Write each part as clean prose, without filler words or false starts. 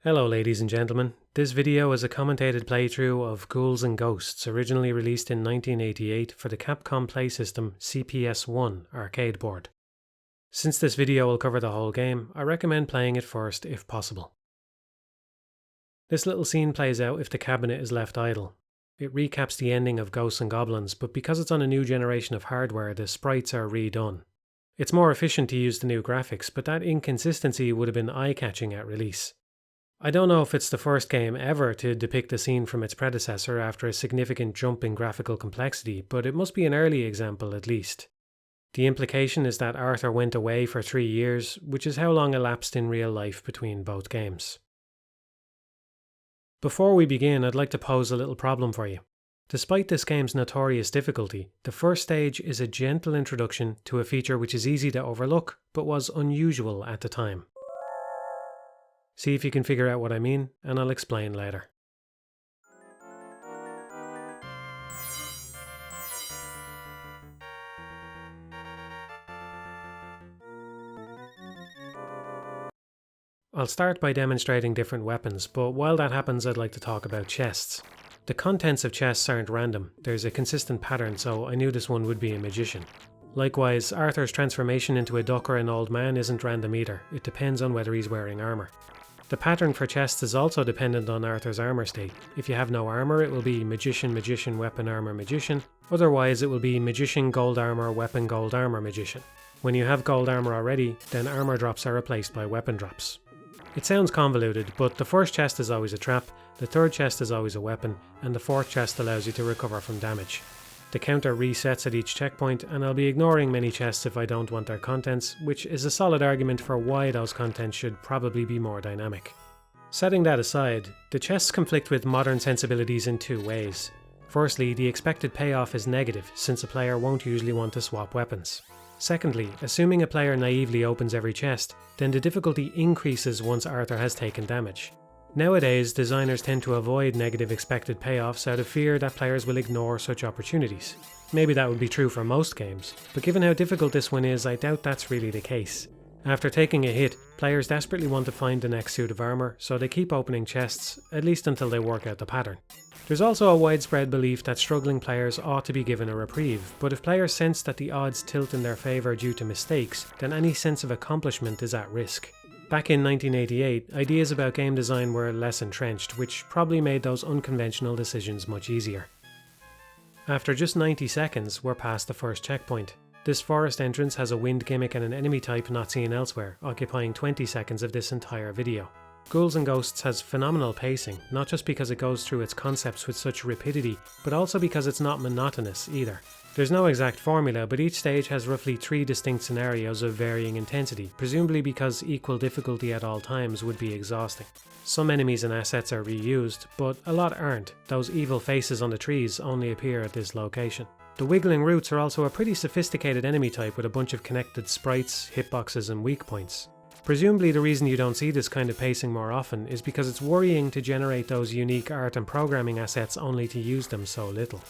Hello ladies and gentlemen, this video is a commentated playthrough of Ghouls'n, originally released in 1988 for the Capcom Play System CPS-1 arcade board. Since this video will cover the whole game, I recommend playing it first if possible. This little scene plays out if the cabinet is left idle. It recaps the ending of Ghosts and Goblins, but because it's on a new generation of hardware, the sprites are redone. It's more efficient to use the new graphics, but that inconsistency would have been eye-catching at release. I don't know if it's the first game ever to depict a scene from its predecessor after a significant jump in graphical complexity, but it must be an early example at least. The implication is that Arthur went away for 3 years, which is how long elapsed in real life between both games. Before we begin, I'd like to pose a little problem for you. Despite this game's notorious difficulty, the first stage is a gentle introduction to a feature which is easy to overlook, but was unusual at the time. See if you can figure out what I mean, and I'll explain later. I'll start by demonstrating different weapons, but while that happens I'd like to talk about chests. The contents of chests aren't random, there's a consistent pattern, so I knew this one would be a magician. Likewise, Arthur's transformation into a duck or an old man isn't random either, it depends on whether he's wearing armour. The pattern for chests is also dependent on Arthur's armour state. If you have no armour, it will be magician, magician, weapon, armour, magician. Otherwise it will be magician, gold armour, weapon, gold armour, magician. When you have gold armour already, then armour drops are replaced by weapon drops. It sounds convoluted, but the first chest is always a trap, the third chest is always a weapon, and the fourth chest allows you to recover from damage. The counter resets at each checkpoint, and I'll be ignoring many chests if I don't want their contents, which is a solid argument for why those contents should probably be more dynamic. Setting that aside, the chests conflict with modern sensibilities in two ways. Firstly, the expected payoff is negative, since a player won't usually want to swap weapons. Secondly, assuming a player naively opens every chest, then the difficulty increases once Arthur has taken damage. Nowadays, designers tend to avoid negative expected payoffs out of fear that players will ignore such opportunities. Maybe that would be true for most games, but given how difficult this one is, I doubt that's really the case. After taking a hit, players desperately want to find the next suit of armour, so they keep opening chests, at least until they work out the pattern. There's also a widespread belief that struggling players ought to be given a reprieve, but if players sense that the odds tilt in their favour due to mistakes, then any sense of accomplishment is at risk. Back in 1988, ideas about game design were less entrenched, which probably made those unconventional decisions much easier. After just 90 seconds, we're past the first checkpoint. This forest entrance has a wind gimmick and an enemy type not seen elsewhere, occupying 20 seconds of this entire video. Ghouls and Ghosts has phenomenal pacing, not just because it goes through its concepts with such rapidity, but also because it's not monotonous either. There's no exact formula, but each stage has roughly 3 distinct scenarios of varying intensity, presumably because equal difficulty at all times would be exhausting. Some enemies and assets are reused, but a lot aren't. Those evil faces on the trees only appear at this location. The wiggling roots are also a pretty sophisticated enemy type with a bunch of connected sprites, hitboxes and weak points. Presumably the reason you don't see this kind of pacing more often is because it's worrying to generate those unique art and programming assets only to use them so little.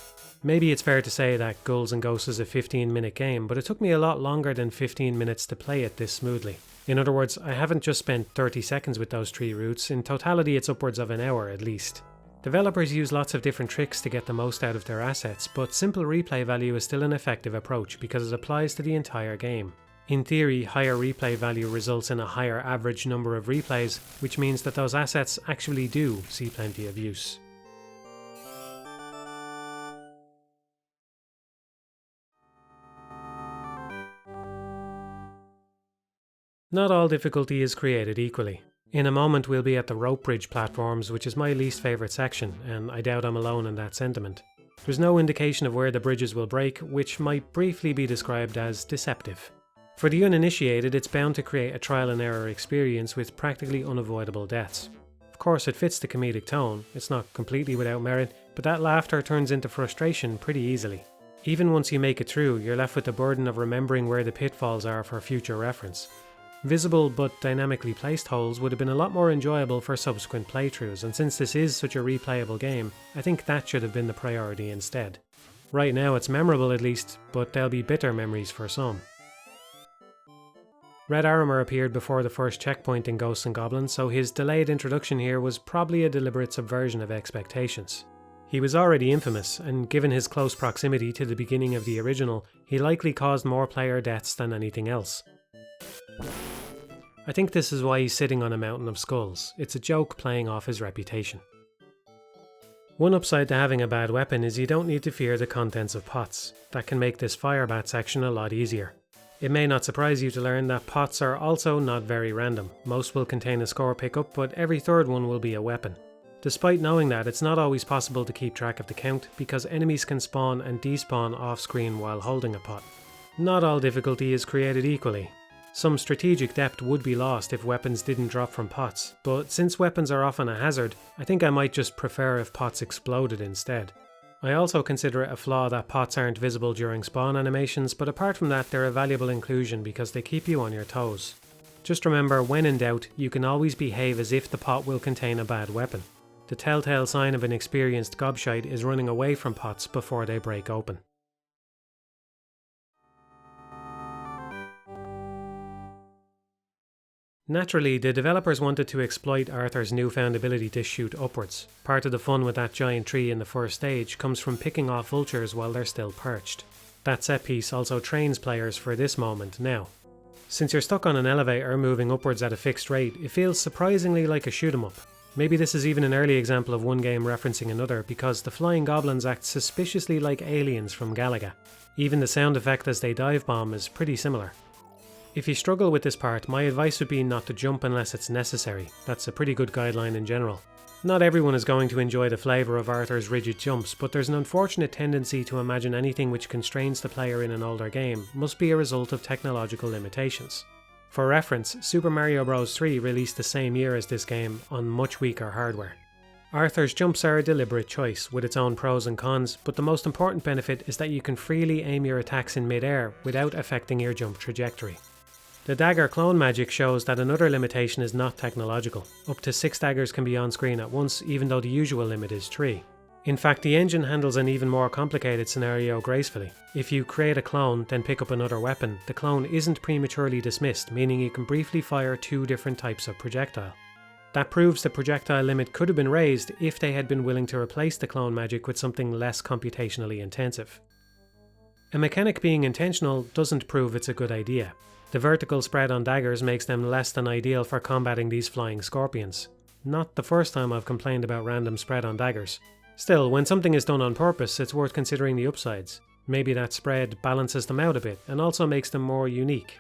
Maybe it's fair to say that Ghouls and Ghosts is a 15-minute game, but it took me a lot longer than 15 minutes to play it this smoothly. In other words, I haven't just spent 30 seconds with those tree roots, in totality it's upwards of an hour at least. Developers use lots of different tricks to get the most out of their assets, but simple replay value is still an effective approach because it applies to the entire game. In theory, higher replay value results in a higher average number of replays, which means that those assets actually do see plenty of use. Not all difficulty is created equally. In a moment we'll be at the rope bridge platforms, which is my least favourite section, and I doubt I'm alone in that sentiment. There's no indication of where the bridges will break, which might briefly be described as deceptive. For the uninitiated, it's bound to create a trial and error experience with practically unavoidable deaths. Of course, it fits the comedic tone, it's not completely without merit, but that laughter turns into frustration pretty easily. Even once you make it through, you're left with the burden of remembering where the pitfalls are for future reference. Visible but dynamically placed holes would have been a lot more enjoyable for subsequent playthroughs, and since this is such a replayable game, I think that should have been the priority instead. Right now it's memorable at least, but they'll be bitter memories for some. Red armor appeared before the first checkpoint in Ghosts and Goblins, so his delayed introduction here was probably a deliberate subversion of expectations. He was already infamous, and given his close proximity to the beginning of the original, he likely caused more player deaths than anything else. I think this is why he's sitting on a mountain of skulls. It's a joke playing off his reputation. One upside to having a bad weapon is you don't need to fear the contents of pots. That can make this fire bat section a lot easier. It may not surprise you to learn that pots are also not very random. Most will contain a score pickup, but every third one will be a weapon. Despite knowing that, it's not always possible to keep track of the count, because enemies can spawn and despawn off screen while holding a pot. Not all difficulty is created equally. Some strategic depth would be lost if weapons didn't drop from pots, but since weapons are often a hazard, I think I might just prefer if pots exploded instead. I also consider it a flaw that pots aren't visible during spawn animations, but apart from that, they're a valuable inclusion because they keep you on your toes. Just remember, when in doubt, you can always behave as if the pot will contain a bad weapon. The telltale sign of an experienced gobshite is running away from pots before they break open. Naturally, the developers wanted to exploit Arthur's newfound ability to shoot upwards. Part of the fun with that giant tree in the first stage comes from picking off vultures while they're still perched. That set piece also trains players for this moment now. Since you're stuck on an elevator moving upwards at a fixed rate, it feels surprisingly like a shoot 'em up. Maybe this is even an early example of one game referencing another, because the flying goblins act suspiciously like aliens from Galaga. Even the sound effect as they dive bomb is pretty similar. If you struggle with this part, my advice would be not to jump unless it's necessary. That's a pretty good guideline in general. Not everyone is going to enjoy the flavour of Arthur's rigid jumps, but there's an unfortunate tendency to imagine anything which constrains the player in an older game must be a result of technological limitations. For reference, Super Mario Bros. 3 released the same year as this game on much weaker hardware. Arthur's jumps are a deliberate choice, with its own pros and cons, but the most important benefit is that you can freely aim your attacks in mid-air without affecting your jump trajectory. The dagger clone magic shows that another limitation is not technological. Up to 6 daggers can be on screen at once, even though the usual limit is 3. In fact, the engine handles an even more complicated scenario gracefully. If you create a clone, then pick up another weapon, the clone isn't prematurely dismissed, meaning you can briefly fire 2 different types of projectile. That proves the projectile limit could have been raised if they had been willing to replace the clone magic with something less computationally intensive. A mechanic being intentional doesn't prove it's a good idea. The vertical spread on daggers makes them less than ideal for combating these flying scorpions. Not the first time I've complained about random spread on daggers. Still, when something is done on purpose, it's worth considering the upsides. Maybe that spread balances them out a bit and also makes them more unique.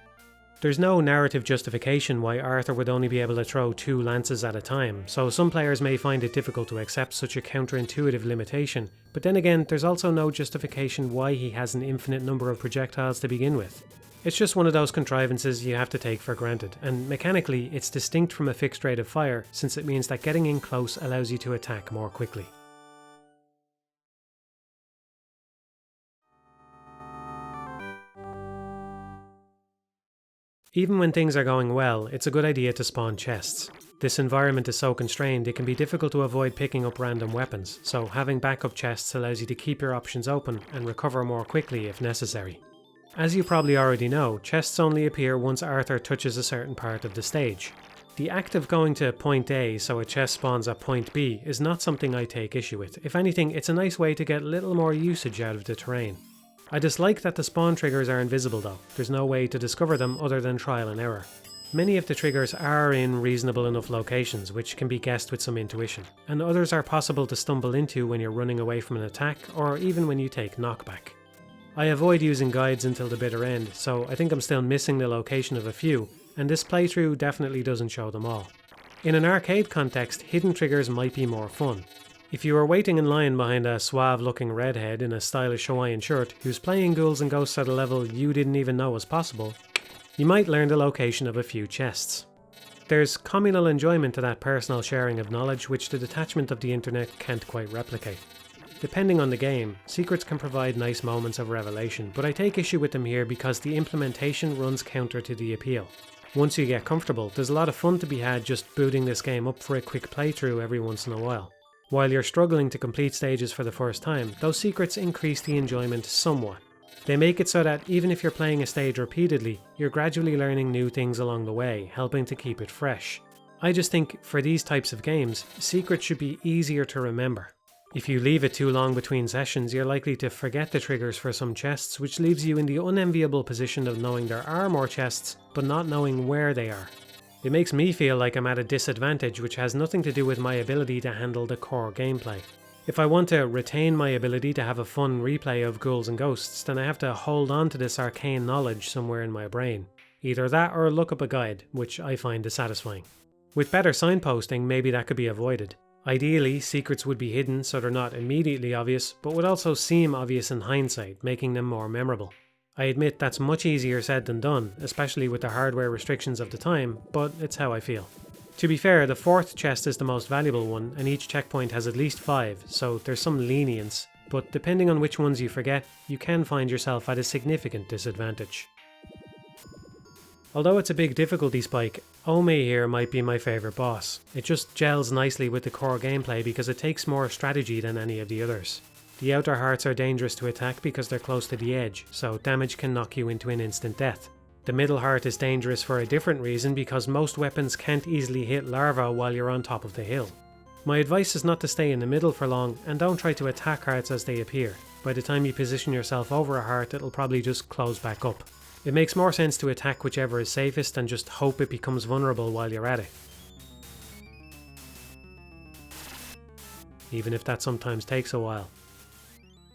There's no narrative justification why Arthur would only be able to throw 2 lances at a time, so some players may find it difficult to accept such a counterintuitive limitation, but then again, there's also no justification why he has an infinite number of projectiles to begin with. It's just one of those contrivances you have to take for granted, and mechanically it's distinct from a fixed rate of fire since it means that getting in close allows you to attack more quickly. Even when things are going well, it's a good idea to spawn chests. This environment is so constrained it can be difficult to avoid picking up random weapons, so having backup chests allows you to keep your options open and recover more quickly if necessary. As you probably already know, chests only appear once Arthur touches a certain part of the stage. The act of going to point A so a chest spawns at point B is not something I take issue with. If anything, it's a nice way to get a little more usage out of the terrain. I dislike that the spawn triggers are invisible though. There's no way to discover them other than trial and error. Many of the triggers are in reasonable enough locations, which can be guessed with some intuition, and others are possible to stumble into when you're running away from an attack or even when you take knockback. I avoid using guides until the bitter end, so I think I'm still missing the location of a few, and this playthrough definitely doesn't show them all. In an arcade context, hidden triggers might be more fun. If you are waiting in line behind a suave-looking redhead in a stylish Hawaiian shirt who's playing Ghouls and Ghosts at a level you didn't even know was possible, you might learn the location of a few chests. There's communal enjoyment to that personal sharing of knowledge which the detachment of the internet can't quite replicate. Depending on the game, secrets can provide nice moments of revelation, but I take issue with them here because the implementation runs counter to the appeal. Once you get comfortable, there's a lot of fun to be had just booting this game up for a quick playthrough every once in a while. While you're struggling to complete stages for the first time, those secrets increase the enjoyment somewhat. They make it so that even if you're playing a stage repeatedly, you're gradually learning new things along the way, helping to keep it fresh. I just think, for these types of games, secrets should be easier to remember. If you leave it too long between sessions, you're likely to forget the triggers for some chests, which leaves you in the unenviable position of knowing there are more chests, but not knowing where they are. It makes me feel like I'm at a disadvantage, which has nothing to do with my ability to handle the core gameplay. If I want to retain my ability to have a fun replay of Ghouls'n, then I have to hold on to this arcane knowledge somewhere in my brain. Either that or look up a guide, which I find dissatisfying. With better signposting, maybe that could be avoided. Ideally, secrets would be hidden so they're not immediately obvious, but would also seem obvious in hindsight, making them more memorable. I admit that's much easier said than done, especially with the hardware restrictions of the time, but it's how I feel. To be fair, the fourth chest is the most valuable one, and each checkpoint has at least 5, so there's some lenience, but depending on which ones you forget, you can find yourself at a significant disadvantage. Although it's a big difficulty spike, Ome here might be my favourite boss. It just gels nicely with the core gameplay because it takes more strategy than any of the others. The outer hearts are dangerous to attack because they're close to the edge, so damage can knock you into an instant death. The middle heart is dangerous for a different reason because most weapons can't easily hit larvae while you're on top of the hill. My advice is not to stay in the middle for long, and don't try to attack hearts as they appear. By the time you position yourself over a heart, it'll probably just close back up. It makes more sense to attack whichever is safest and just hope it becomes vulnerable while you're at it. Even if that sometimes takes a while.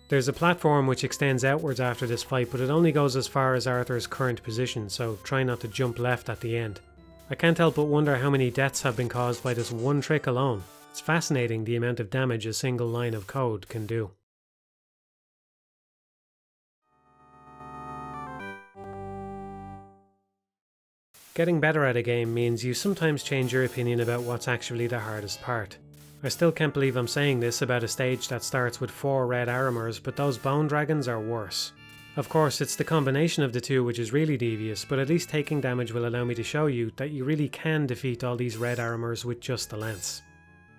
There's a platform which extends outwards after this fight, but it only goes as far as Arthur's current position, so try not to jump left at the end. I can't help but wonder how many deaths have been caused by this one trick alone. It's fascinating the amount of damage a single line of code can do. Getting better at a game means you sometimes change your opinion about what's actually the hardest part. I still can't believe I'm saying this about a stage that starts with 4 red armors, but those bone dragons are worse. Of course, it's the combination of the two which is really devious, but at least taking damage will allow me to show you that you really can defeat all these red armors with just the lance.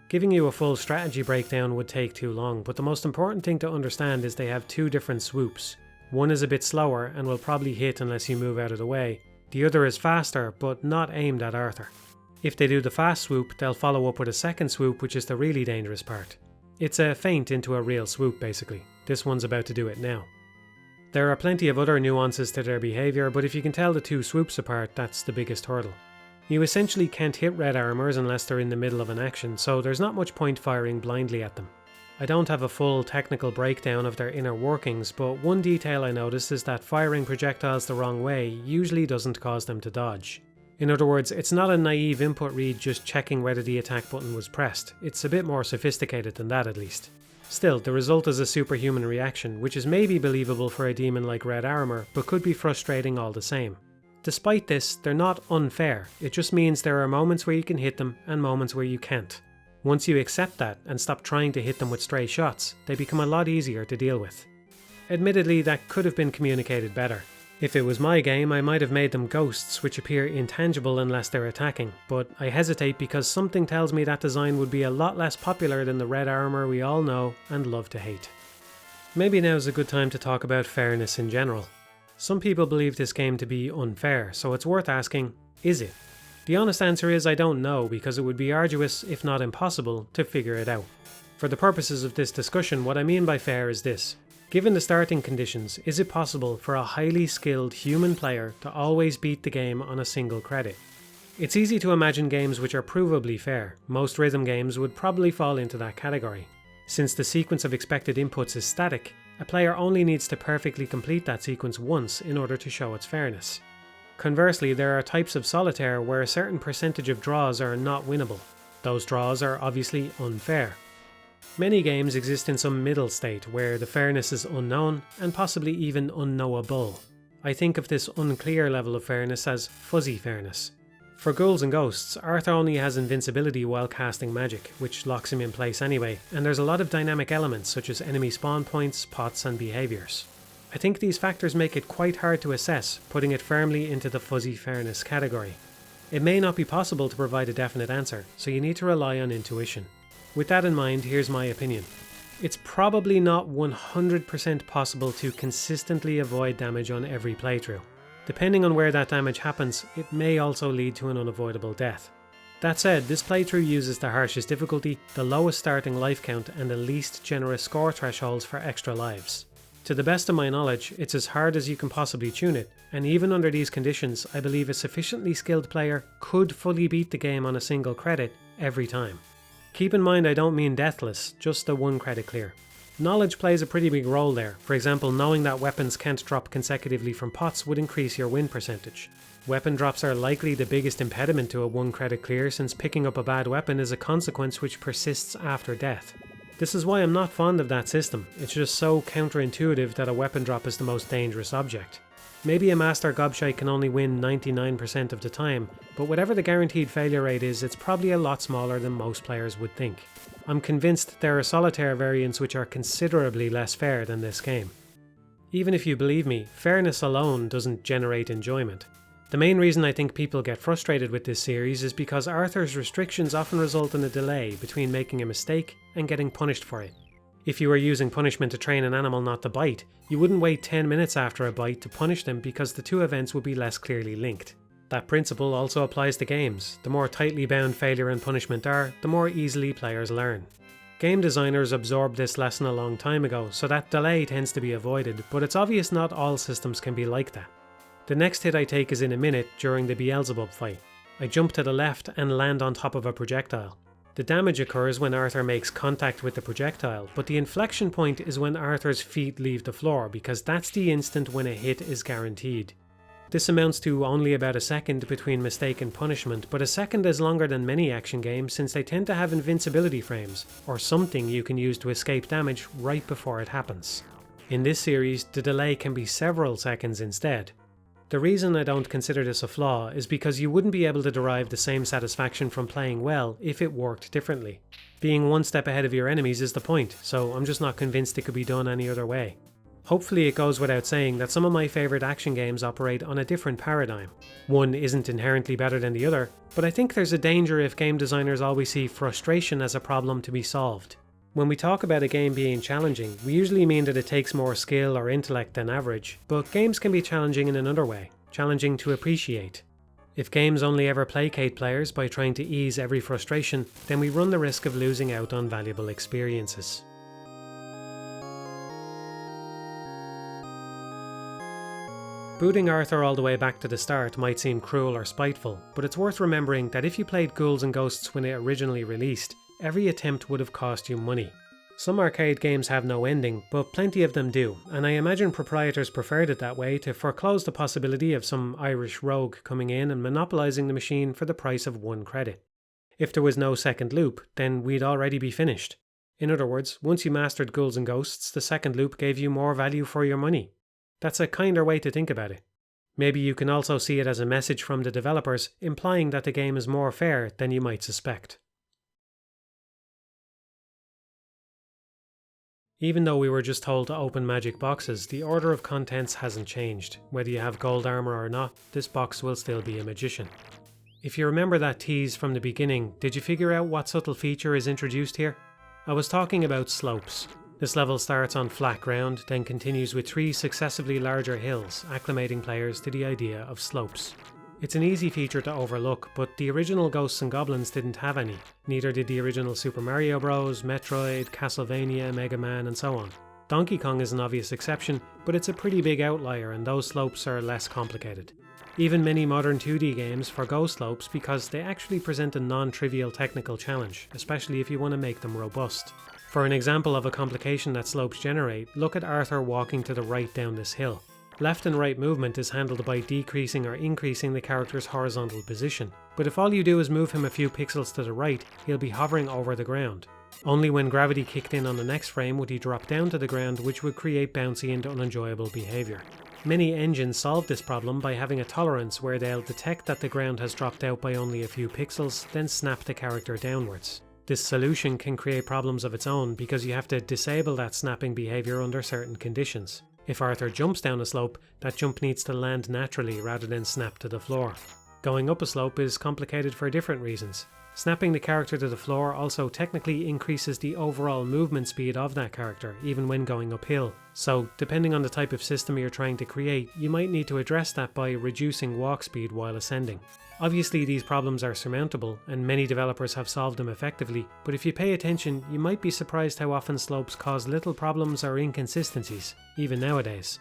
Giving you a full strategy breakdown would take too long, but the most important thing to understand is they have 2 different swoops. One is a bit slower and will probably hit unless you move out of the way. The other is faster, but not aimed at Arthur. If they do the fast swoop, they'll follow up with a second swoop, which is the really dangerous part. It's a feint into a real swoop basically. This one's about to do it now. There are plenty of other nuances to their behaviour, but if you can tell the 2 swoops apart, that's the biggest hurdle. You essentially can't hit red armors unless they're in the middle of an action, so there's not much point firing blindly at them. I don't have a full technical breakdown of their inner workings, but one detail I noticed is that firing projectiles the wrong way usually doesn't cause them to dodge. In other words, it's not a naive input read just checking whether the attack button was pressed. It's a bit more sophisticated than that at least. Still, the result is a superhuman reaction, which is maybe believable for a demon like Red Armor, but could be frustrating all the same. Despite this, they're not unfair. It just means there are moments where you can hit them and moments where you can't. Once you accept that and stop trying to hit them with stray shots, they become a lot easier to deal with. Admittedly, that could have been communicated better. If it was my game, I might have made them ghosts, which appear intangible unless they're attacking, but I hesitate because something tells me that design would be a lot less popular than the red armor we all know and love to hate. Maybe now's a good time to talk about fairness in general. Some people believe this game to be unfair, so it's worth asking, is it? The honest answer is I don't know, because it would be arduous, if not impossible, to figure it out. For the purposes of this discussion, what I mean by fair is this. Given the starting conditions, is it possible for a highly skilled human player to always beat the game on a single credit? It's easy to imagine games which are provably fair. Most rhythm games would probably fall into that category. Since the sequence of expected inputs is static, a player only needs to perfectly complete that sequence once in order to show its fairness. Conversely, there are types of solitaire where a certain percentage of draws are not winnable. Those draws are obviously unfair. Many games exist in some middle state where the fairness is unknown and possibly even unknowable. I think of this unclear level of fairness as fuzzy fairness. For Ghouls'n, Arthur only has invincibility while casting magic, which locks him in place anyway, and there's a lot of dynamic elements such as enemy spawn points, pots and behaviours. I think these factors make it quite hard to assess, putting it firmly into the fuzzy fairness category. It may not be possible to provide a definite answer, so you need to rely on intuition. With that in mind, here's my opinion. It's probably not 100% possible to consistently avoid damage on every playthrough. Depending on where that damage happens, it may also lead to an unavoidable death. That said, this playthrough uses the harshest difficulty, the lowest starting life count, and the least generous score thresholds for extra lives. To the best of my knowledge, it's as hard as you can possibly tune it, and even under these conditions, I believe a sufficiently skilled player could fully beat the game on a single credit every time. Keep in mind I don't mean deathless, just a 1 credit clear. Knowledge plays a pretty big role there. For example, knowing that weapons can't drop consecutively from pots would increase your win percentage. Weapon drops are likely the biggest impediment to a 1 credit clear, since picking up a bad weapon is a consequence which persists after death. This is why I'm not fond of that system. It's just so counterintuitive that a weapon drop is the most dangerous object. Maybe a master gobshite can only win 99% of the time, but whatever the guaranteed failure rate is, it's probably a lot smaller than most players would think. I'm convinced there are solitaire variants which are considerably less fair than this game. Even if you believe me, fairness alone doesn't generate enjoyment. The main reason I think people get frustrated with this series is because Arthur's restrictions often result in a delay between making a mistake and getting punished for it. If you were using punishment to train an animal not to bite, you wouldn't wait 10 minutes after a bite to punish them because the two events would be less clearly linked. That principle also applies to games. The more tightly bound failure and punishment are, the more easily players learn. Game designers absorbed this lesson a long time ago, so that delay tends to be avoided, but it's obvious not all systems can be like that. The next hit I take is in a minute during the Beelzebub fight. I jump to the left and land on top of a projectile. The damage occurs when Arthur makes contact with the projectile, but the inflection point is when Arthur's feet leave the floor, because that's the instant when a hit is guaranteed. This amounts to only about a second between mistake and punishment, but a second is longer than many action games since they tend to have invincibility frames, or something you can use to escape damage right before it happens. In this series, the delay can be several seconds instead. The reason I don't consider this a flaw is because you wouldn't be able to derive the same satisfaction from playing well if it worked differently. Being one step ahead of your enemies is the point, so I'm just not convinced it could be done any other way. Hopefully it goes without saying that some of my favourite action games operate on a different paradigm. One isn't inherently better than the other, but I think there's a danger if game designers always see frustration as a problem to be solved. When we talk about a game being challenging, we usually mean that it takes more skill or intellect than average, but games can be challenging in another way, challenging to appreciate. If games only ever placate players by trying to ease every frustration, then we run the risk of losing out on valuable experiences. Booting Arthur all the way back to the start might seem cruel or spiteful, but it's worth remembering that if you played Ghouls'n when it originally released, every attempt would have cost you money. Some arcade games have no ending, but plenty of them do, and I imagine proprietors preferred it that way to foreclose the possibility of some Irish rogue coming in and monopolising the machine for the price of 1 credit. If there was no second loop, then we'd already be finished. In other words, once you mastered Ghouls'n, the second loop gave you more value for your money. That's a kinder way to think about it. Maybe you can also see it as a message from the developers, implying that the game is more fair than you might suspect. Even though we were just told to open magic boxes, the order of contents hasn't changed. Whether you have gold armor or not, this box will still be a magician. If you remember that tease from the beginning, did you figure out what subtle feature is introduced here? I was talking about slopes. This level starts on flat ground, then continues with 3 successively larger hills, acclimating players to the idea of slopes. It's an easy feature to overlook, but the original Ghosts and Goblins didn't have any. Neither did the original Super Mario Bros., Metroid, Castlevania, Mega Man, and so on. Donkey Kong is an obvious exception, but it's a pretty big outlier and those slopes are less complicated. Even many modern 2D games forgo slopes because they actually present a non-trivial technical challenge, especially if you want to make them robust. For an example of a complication that slopes generate, look at Arthur walking to the right down this hill. Left and right movement is handled by decreasing or increasing the character's horizontal position, but if all you do is move him a few pixels to the right, he'll be hovering over the ground. Only when gravity kicked in on the next frame would he drop down to the ground, which would create bouncy and unenjoyable behaviour. Many engines solve this problem by having a tolerance where they'll detect that the ground has dropped out by only a few pixels, then snap the character downwards. This solution can create problems of its own because you have to disable that snapping behaviour under certain conditions. If Arthur jumps down a slope, that jump needs to land naturally rather than snap to the floor. Going up a slope is complicated for different reasons. Snapping the character to the floor also technically increases the overall movement speed of that character, even when going uphill. So, depending on the type of system you're trying to create, you might need to address that by reducing walk speed while ascending. Obviously these problems are surmountable, and many developers have solved them effectively, but if you pay attention, you might be surprised how often slopes cause little problems or inconsistencies, even nowadays.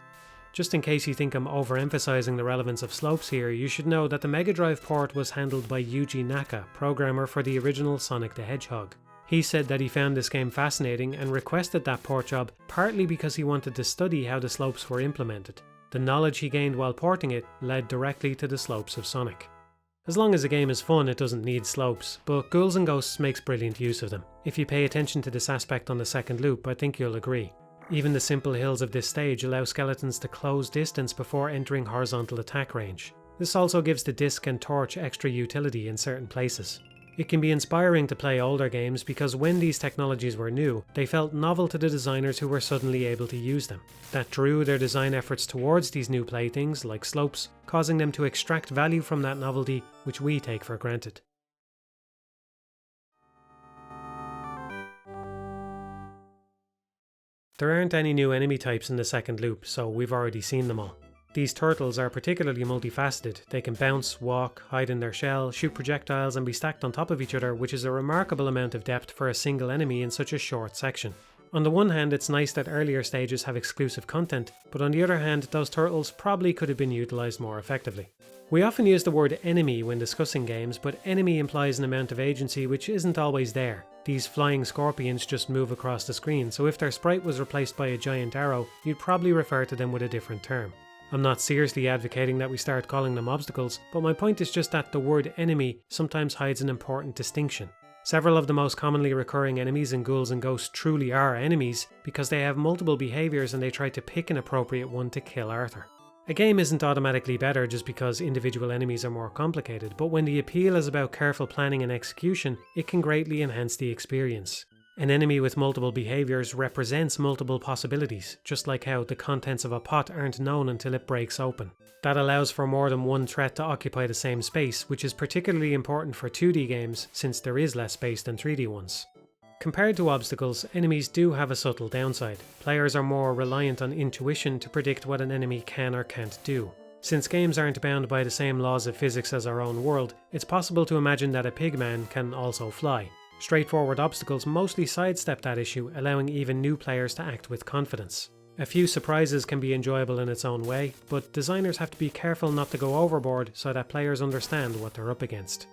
Just in case you think I'm overemphasizing the relevance of slopes here, you should know that the Mega Drive port was handled by Yuji Naka, programmer for the original Sonic the Hedgehog. He said that he found this game fascinating and requested that port job partly because he wanted to study how the slopes were implemented. The knowledge he gained while porting it led directly to the slopes of Sonic. As long as a game is fun, it doesn't need slopes, but Ghouls' Ghosts makes brilliant use of them. If you pay attention to this aspect on the second loop, I think you'll agree. Even the simple hills of this stage allow skeletons to close distance before entering horizontal attack range. This also gives the disc and torch extra utility in certain places. It can be inspiring to play older games because when these technologies were new, they felt novel to the designers who were suddenly able to use them. That drew their design efforts towards these new playthings, like slopes, causing them to extract value from that novelty, which we take for granted. There aren't any new enemy types in the second loop, so we've already seen them all. These turtles are particularly multifaceted. They can bounce, walk, hide in their shell, shoot projectiles and be stacked on top of each other, which is a remarkable amount of depth for a single enemy in such a short section. On the one hand, it's nice that earlier stages have exclusive content, but on the other hand, those turtles probably could have been utilised more effectively. We often use the word enemy when discussing games, but enemy implies an amount of agency which isn't always there. These flying scorpions just move across the screen, so if their sprite was replaced by a giant arrow, you'd probably refer to them with a different term. I'm not seriously advocating that we start calling them obstacles, but my point is just that the word enemy sometimes hides an important distinction. Several of the most commonly recurring enemies in Ghouls' Ghosts truly are enemies because they have multiple behaviours and they try to pick an appropriate one to kill Arthur. A game isn't automatically better just because individual enemies are more complicated, but when the appeal is about careful planning and execution, it can greatly enhance the experience. An enemy with multiple behaviours represents multiple possibilities, just like how the contents of a pot aren't known until it breaks open. That allows for more than one threat to occupy the same space, which is particularly important for 2D games since there is less space than 3D ones. Compared to obstacles, enemies do have a subtle downside. Players are more reliant on intuition to predict what an enemy can or can't do. Since games aren't bound by the same laws of physics as our own world, it's possible to imagine that a pigman can also fly. Straightforward obstacles mostly sidestep that issue, allowing even new players to act with confidence. A few surprises can be enjoyable in its own way, but designers have to be careful not to go overboard so that players understand what they're up against.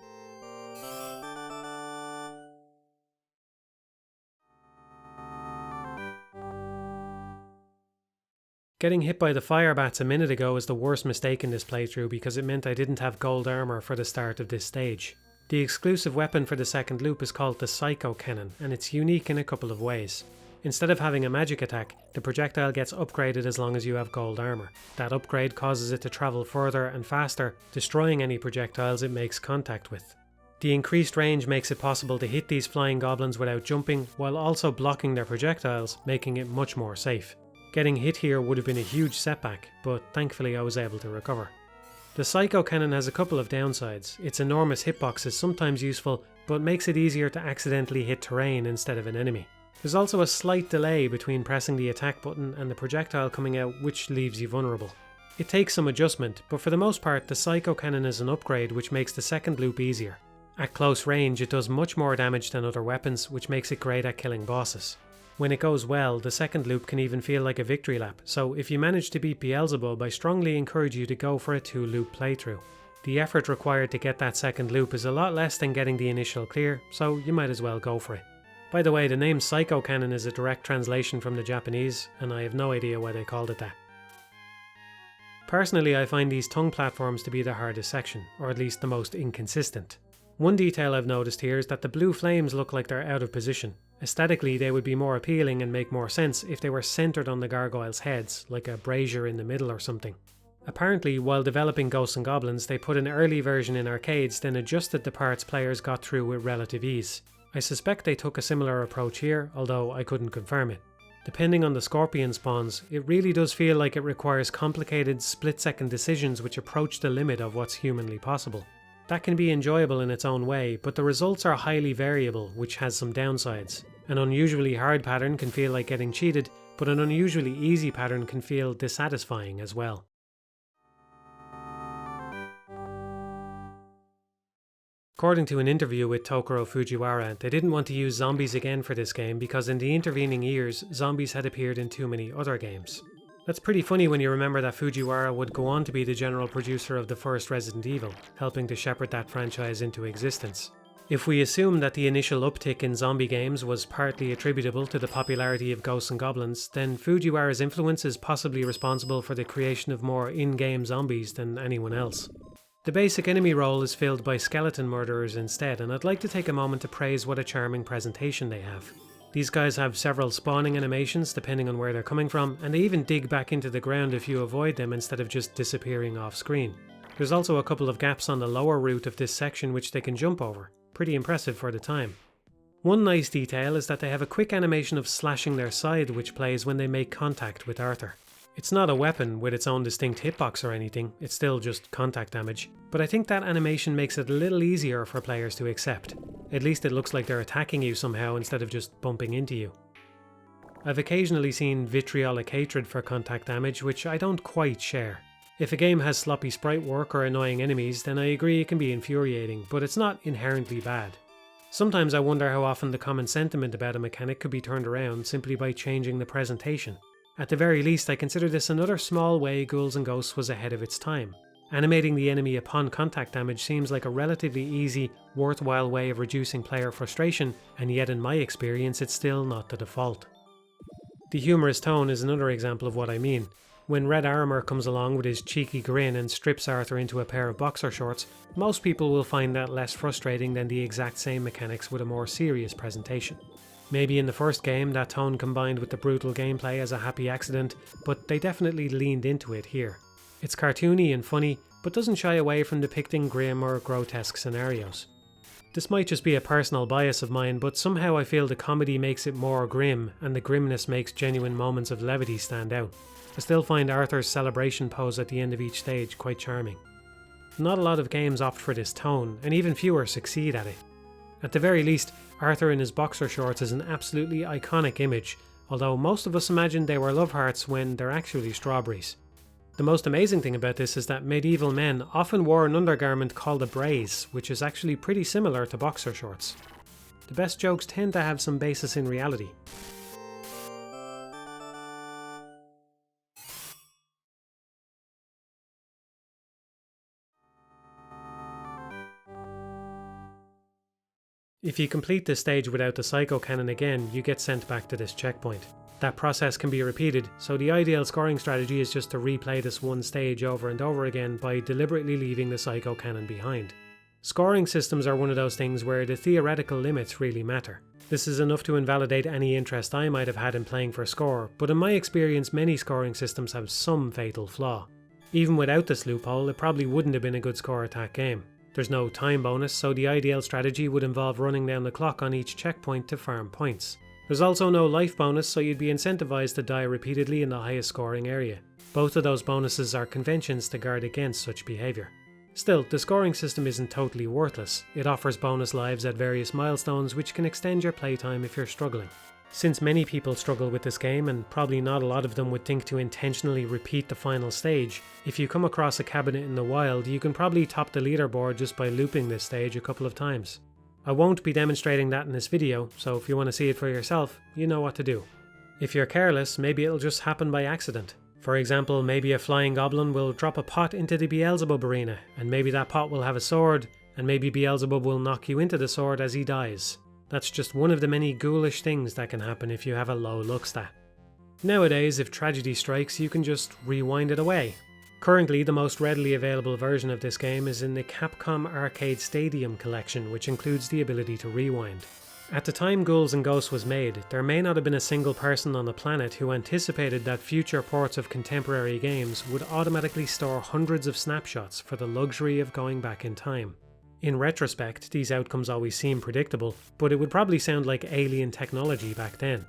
Getting hit by the fire bats a minute ago is the worst mistake in this playthrough because it meant I didn't have gold armor for the start of this stage. The exclusive weapon for the second loop is called the Psycho Cannon, and it's unique in a couple of ways. Instead of having a magic attack, the projectile gets upgraded as long as you have gold armor. That upgrade causes it to travel further and faster, destroying any projectiles it makes contact with. The increased range makes it possible to hit these flying goblins without jumping, while also blocking their projectiles, making it much more safe. Getting hit here would have been a huge setback, but thankfully I was able to recover. The Psycho Cannon has a couple of downsides. Its enormous hitbox is sometimes useful, but makes it easier to accidentally hit terrain instead of an enemy. There's also a slight delay between pressing the attack button and the projectile coming out, which leaves you vulnerable. It takes some adjustment, but for the most part the Psycho Cannon is an upgrade which makes the second loop easier. At close range it does much more damage than other weapons, which makes it great at killing bosses. When it goes well, the second loop can even feel like a victory lap, so if you manage to beat Beelzebub, I strongly encourage you to go for a 2-loop playthrough. The effort required to get that second loop is a lot less than getting the initial clear, so you might as well go for it. By the way, the name Psycho Cannon is a direct translation from the Japanese, and I have no idea why they called it that. Personally, I find these tongue platforms to be the hardest section, or at least the most inconsistent. One detail I've noticed here is that the blue flames look like they're out of position. Aesthetically, they would be more appealing and make more sense if they were centered on the gargoyles' heads, like a brazier in the middle or something. Apparently, while developing Ghosts and Goblins, they put an early version in arcades, then adjusted the parts players got through with relative ease. I suspect they took a similar approach here, although I couldn't confirm it. Depending on the scorpion spawns, it really does feel like it requires complicated split-second decisions which approach the limit of what's humanly possible. That can be enjoyable in its own way, but the results are highly variable, which has some downsides. An unusually hard pattern can feel like getting cheated, but an unusually easy pattern can feel dissatisfying as well. According to an interview with Tokuro Fujiwara, they didn't want to use zombies again for this game because in the intervening years, zombies had appeared in too many other games. That's pretty funny when you remember that Fujiwara would go on to be the general producer of the first Resident Evil, helping to shepherd that franchise into existence. If we assume that the initial uptick in zombie games was partly attributable to the popularity of Ghosts and Goblins, then Fujiwara's influence is possibly responsible for the creation of more in-game zombies than anyone else. The basic enemy role is filled by skeleton murderers instead, and I'd like to take a moment to praise what a charming presentation they have. These guys have several spawning animations depending on where they're coming from, and they even dig back into the ground if you avoid them instead of just disappearing off screen. There's also a couple of gaps on the lower route of this section which they can jump over. Pretty impressive for the time. One nice detail is that they have a quick animation of slashing their side which plays when they make contact with Arthur. It's not a weapon with its own distinct hitbox or anything, it's still just contact damage, but I think that animation makes it a little easier for players to accept. At least it looks like they're attacking you somehow instead of just bumping into you. I've occasionally seen vitriolic hatred for contact damage, which I don't quite share. If a game has sloppy sprite work or annoying enemies, then I agree it can be infuriating, but it's not inherently bad. Sometimes I wonder how often the common sentiment about a mechanic could be turned around simply by changing the presentation. At the very least, I consider this another small way Ghouls and Ghosts was ahead of its time. Animating the enemy upon contact damage seems like a relatively easy, worthwhile way of reducing player frustration, and yet in my experience it's still not the default. The humorous tone is another example of what I mean. When Red Armor comes along with his cheeky grin and strips Arthur into a pair of boxer shorts, most people will find that less frustrating than the exact same mechanics with a more serious presentation. Maybe in the first game that tone combined with the brutal gameplay as a happy accident, but they definitely leaned into it here. It's cartoony and funny, but doesn't shy away from depicting grim or grotesque scenarios. This might just be a personal bias of mine, but somehow I feel the comedy makes it more grim, and the grimness makes genuine moments of levity stand out. I still find Arthur's celebration pose at the end of each stage quite charming. Not a lot of games opt for this tone, and even fewer succeed at it. At the very least, Arthur in his boxer shorts is an absolutely iconic image, although most of us imagined they were love hearts when they're actually strawberries. The most amazing thing about this is that medieval men often wore an undergarment called a brace, which is actually pretty similar to boxer shorts. The best jokes tend to have some basis in reality. If you complete this stage without the Psycho Cannon again, you get sent back to this checkpoint. That process can be repeated, so the ideal scoring strategy is just to replay this one stage over and over again by deliberately leaving the Psycho Cannon behind. Scoring systems are one of those things where the theoretical limits really matter. This is enough to invalidate any interest I might have had in playing for score, but in my experience many scoring systems have some fatal flaw. Even without this loophole, it probably wouldn't have been a good score attack game. There's no time bonus, so the ideal strategy would involve running down the clock on each checkpoint to farm points. There's also no life bonus, so you'd be incentivized to die repeatedly in the highest scoring area. Both of those bonuses are conventions to guard against such behaviour. Still, the scoring system isn't totally worthless. It offers bonus lives at various milestones which can extend your playtime if you're struggling. Since many people struggle with this game, and probably not a lot of them would think to intentionally repeat the final stage, if you come across a cabinet in the wild, you can probably top the leaderboard just by looping this stage a couple of times. I won't be demonstrating that in this video, so if you want to see it for yourself, you know what to do. If you're careless, maybe it'll just happen by accident. For example, maybe a flying goblin will drop a pot into the Beelzebub arena, and maybe that pot will have a sword, and maybe Beelzebub will knock you into the sword as he dies. That's just one of the many ghoulish things that can happen if you have a low luck stat. Nowadays, if tragedy strikes, you can just rewind it away. Currently, the most readily available version of this game is in the Capcom Arcade Stadium collection, which includes the ability to rewind. At the time Ghouls and Ghosts was made, there may not have been a single person on the planet who anticipated that future ports of contemporary games would automatically store hundreds of snapshots for the luxury of going back in time. In retrospect, these outcomes always seem predictable, but it would probably sound like alien technology back then.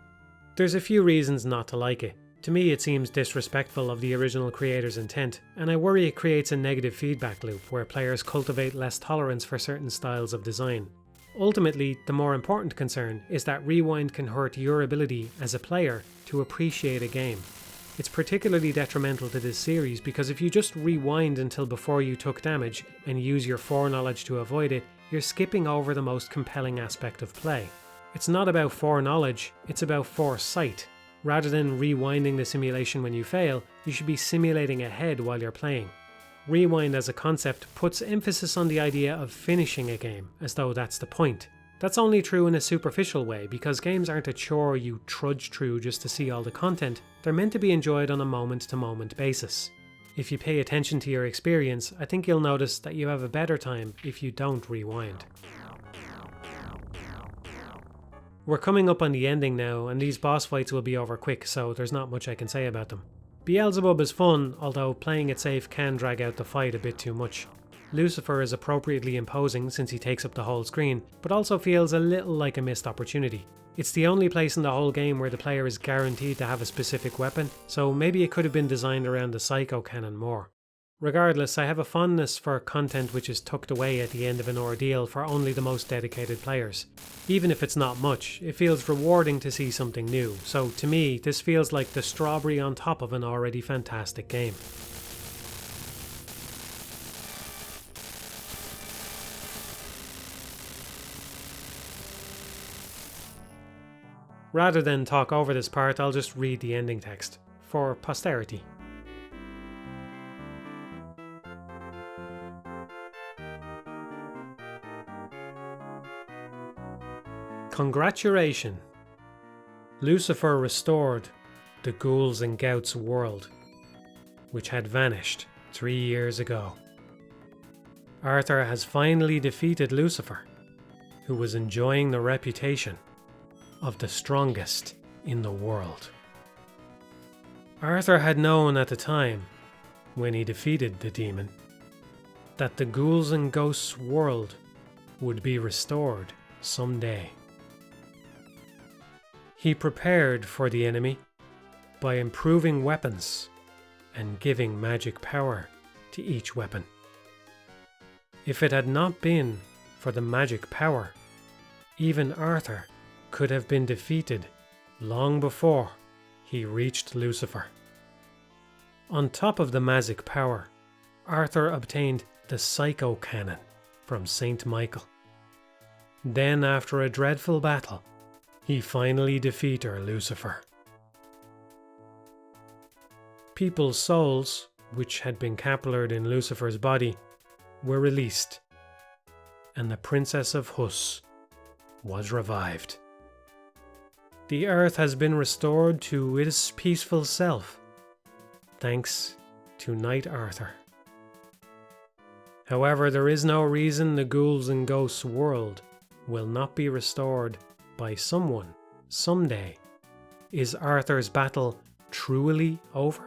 There's a few reasons not to like it. To me it seems disrespectful of the original creator's intent, and I worry it creates a negative feedback loop where players cultivate less tolerance for certain styles of design. Ultimately, the more important concern is that rewind can hurt your ability as a player to appreciate a game. It's particularly detrimental to this series because if you just rewind until before you took damage and use your foreknowledge to avoid it, you're skipping over the most compelling aspect of play. It's not about foreknowledge, it's about foresight. Rather than rewinding the simulation when you fail, you should be simulating ahead while you're playing. Rewind as a concept puts emphasis on the idea of finishing a game, as though that's the point. That's only true in a superficial way, because games aren't a chore you trudge through just to see all the content, they're meant to be enjoyed on a moment-to-moment basis. If you pay attention to your experience, I think you'll notice that you have a better time if you don't rewind. We're coming up on the ending now, and these boss fights will be over quick, so there's not much I can say about them. Beelzebub is fun, although playing it safe can drag out the fight a bit too much. Lucifer is appropriately imposing since he takes up the whole screen, but also feels a little like a missed opportunity. It's the only place in the whole game where the player is guaranteed to have a specific weapon, so maybe it could have been designed around the Psycho Cannon more. Regardless, I have a fondness for content which is tucked away at the end of an ordeal for only the most dedicated players. Even if it's not much, it feels rewarding to see something new, so to me this feels like the strawberry on top of an already fantastic game. Rather than talk over this part, I'll just read the ending text, for posterity. Congratulation! Lucifer restored the Ghouls'n world, which had vanished 3 years ago. Arthur has finally defeated Lucifer, who was enjoying the reputation of the strongest in the world. Arthur had known at the time, when he defeated the demon, that the Ghouls'n world would be restored someday. He prepared for the enemy by improving weapons and giving magic power to each weapon. If it had not been for the magic power, even Arthur could have been defeated long before he reached Lucifer. On top of the magic power, Arthur obtained the Psycho Cannon from Saint Michael. Then, after a dreadful battle, he finally defeated Lucifer. People's souls, which had been capillared in Lucifer's body, were released, and the Princess of Hus was revived. The earth has been restored to its peaceful self, thanks to Knight Arthur. However, there is no reason the Ghouls'n world will not be restored by someone someday. Is Arthur's battle truly over?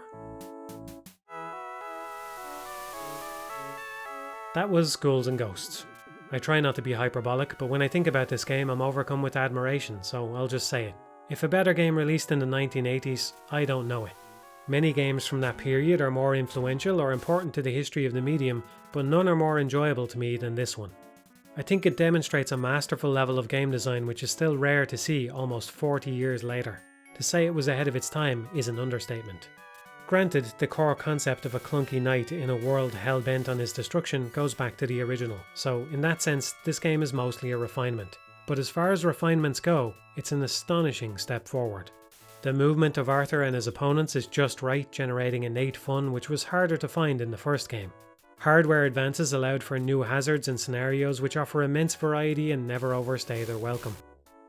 That was Ghouls'n. I try not to be hyperbolic, but when I think about this game I'm overcome with admiration, so I'll just say it. If a better game released in the 1980s, I don't know it. Many games from that period are more influential or important to the history of the medium, but none are more enjoyable to me than this one. I think it demonstrates a masterful level of game design which is still rare to see almost 40 years later. To say it was ahead of its time is an understatement. Granted, the core concept of a clunky knight in a world hell-bent on his destruction goes back to the original, so in that sense this game is mostly a refinement. But as far as refinements go, it's an astonishing step forward. The movement of Arthur and his opponents is just right, generating innate fun which was harder to find in the first game. Hardware advances allowed for new hazards and scenarios which offer immense variety and never overstay their welcome.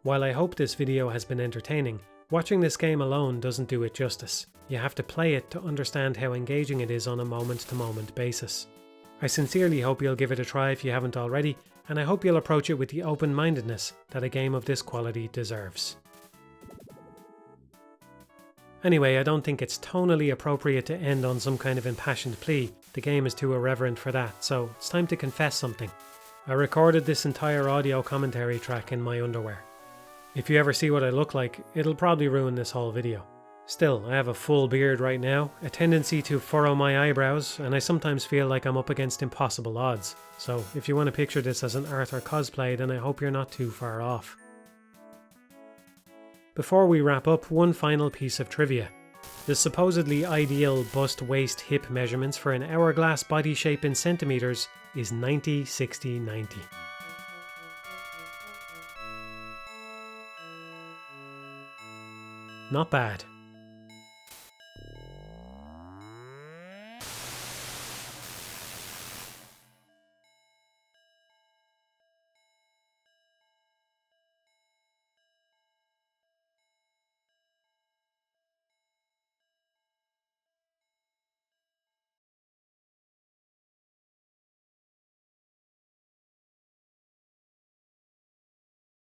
While I hope this video has been entertaining, watching this game alone doesn't do it justice. You have to play it to understand how engaging it is on a moment-to-moment basis. I sincerely hope you'll give it a try if you haven't already, and I hope you'll approach it with the open-mindedness that a game of this quality deserves. Anyway, I don't think it's tonally appropriate to end on some kind of impassioned plea. The game is too irreverent for that, so it's time to confess something. I recorded this entire audio commentary track in my underwear. If you ever see what I look like, it'll probably ruin this whole video. Still, I have a full beard right now, a tendency to furrow my eyebrows, and I sometimes feel like I'm up against impossible odds. So if you want to picture this as an art or cosplay, then I hope you're not too far off. Before we wrap up, one final piece of trivia. The supposedly ideal bust, waist, hip measurements for an hourglass body shape in centimeters is 90, 60, 90. Not bad.